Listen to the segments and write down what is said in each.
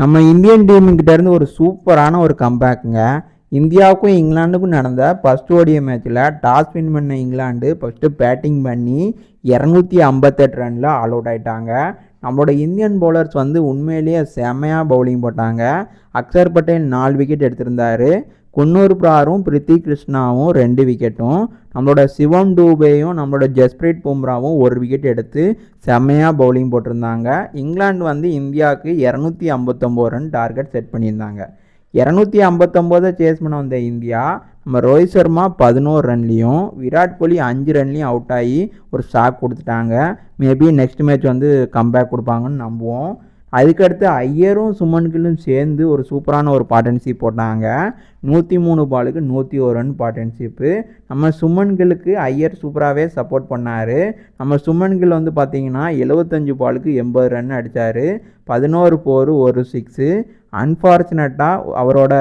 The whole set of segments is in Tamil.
நம்ம இந்தியன் டீமுக்கிட்ட இருந்து ஒரு சூப்பரான ஒரு கம்பேக்குங்க. இந்தியாவுக்கும் இங்கிலாந்துக்கும் நடந்த ஃபர்ஸ்ட் ஓடிஐ மேட்ச்சில் டாஸ் வின் பண்ண இங்கிலாந்து ஃபஸ்ட்டு பேட்டிங் பண்ணி 258 ரனில் ஆல் அவுட் ஆகிட்டாங்க. நம்மளோட இந்தியன் பவுலர்ஸ் உண்மையிலேயே செம்மையாக பவுலிங் போட்டாங்க. அக்சர் பட்டேல் 4 விக்கெட் எடுத்திருந்தார். குன்னூர் பிராரும் பிரித்தி கிருஷ்ணாவும் 2 விக்கெட்டும், நம்மளோட சிவம் டூபேயும் நம்மளோட ஜஸ்பிரீத் பும்ராவும் 1 விக்கெட் எடுத்து செம்மையாக பவுலிங் போட்டிருந்தாங்க. இங்கிலாந்து இந்தியாவுக்கு 259 ரன் டார்கெட் செட் பண்ணியிருந்தாங்க. 259 சேஸ் பண்ண வந்த இந்தியா நம்ம ரோஹித் சர்மா 11 ரன்லேயும் விராட் கோலி 5 ரன்லேயும் அவுட் ஆகி ஒரு ஷாக் கொடுத்துட்டாங்க. மேபி நெக்ஸ்ட் மேட்ச் கம்பேக் கொடுப்பாங்கன்னு நம்புவோம். அதுக்கடுத்து ஐயரும் சுமன் கில்லும் சேர்ந்து ஒரு சூப்பரான ஒரு பார்ட்னர்ஷிப் போட்டாங்க. 103 பாலுக்கு 101 ரன் பார்ட்னர்ஷிப்பு. நம்ம சுமன் கில்லுக்கு ஐயர் சூப்பராகவே சப்போர்ட் பண்ணார். நம்ம சுமன் கில் பார்த்தீங்கன்னா 75 பாலுக்கு 80 ரன் அடித்தார். 11 4 1 6. அன்ஃபார்ச்சுனேட்டாக அவரோட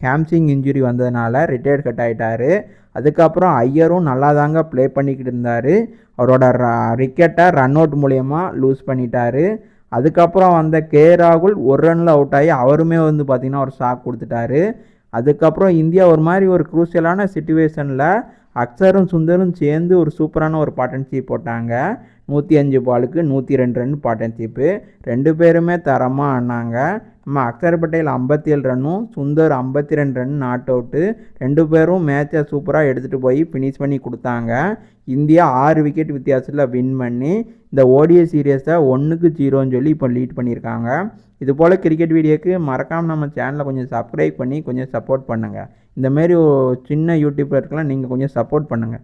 ஹாம்ஸ்ட்ரிங் இன்ஜுரி வந்ததுனால ரிட்டையர்ட் கட் ஆகிட்டார். அதுக்கப்புறம் ஐயரும் நல்லா தாங்க ப்ளே பண்ணிக்கிட்டு இருந்தார். அவரோட விக்கெட்டை ரன் அவுட் மூலயமா லூஸ் பண்ணிட்டார். அதுக்கப்புறம் வந்த கே ராகுல் 1 ரனில் அவுட் ஆகி அவருமே பார்த்திங்கன்னா ஒரு ஷாக் கொடுத்துட்டாரு. அதுக்கப்புறம் இந்தியா ஒரு மாதிரி ஒரு குரூஷியலான சிச்சுவேஷனில் அக்சரும் சுந்தரும் சேர்ந்து ஒரு சூப்பரான ஒரு பார்ட்னர்ஷிப் போட்டாங்க. 105 பாலுக்கு 102 ரன் பார்ட்னர்ஷிப்பு. 2 பேருமே தரமாக ஆனாங்க. நம்ம அக்சர் பட்டேல் 57 ரன்னும் சுந்தர் 52 ரன் நாட் அவுட்டு. 2 பேரும் மேட்சை சூப்பராக எடுத்துகிட்டு போய் ஃபினிஷ் பண்ணி கொடுத்தாங்க. இந்தியா 6 விக்கெட் வித்தியாசத்தில் வின் பண்ணி இந்த ஓடிஐ சீரியஸை 1-0ன்னு சொல்லி இப்போ லீட் பண்ணியிருக்காங்க. இது போல் கிரிக்கெட் வீடியோக்கு மறக்காமல் நம்ம சேனலை கொஞ்சம் சப்ஸ்கிரைப் பண்ணி கொஞ்சம் சப்போர்ட் பண்ணுங்கள். இந்தமாரி சின்ன யூடியூபருக்கெல்லாம் நீங்கள் கொஞ்சம் சப்போர்ட் பண்ணுங்கள்.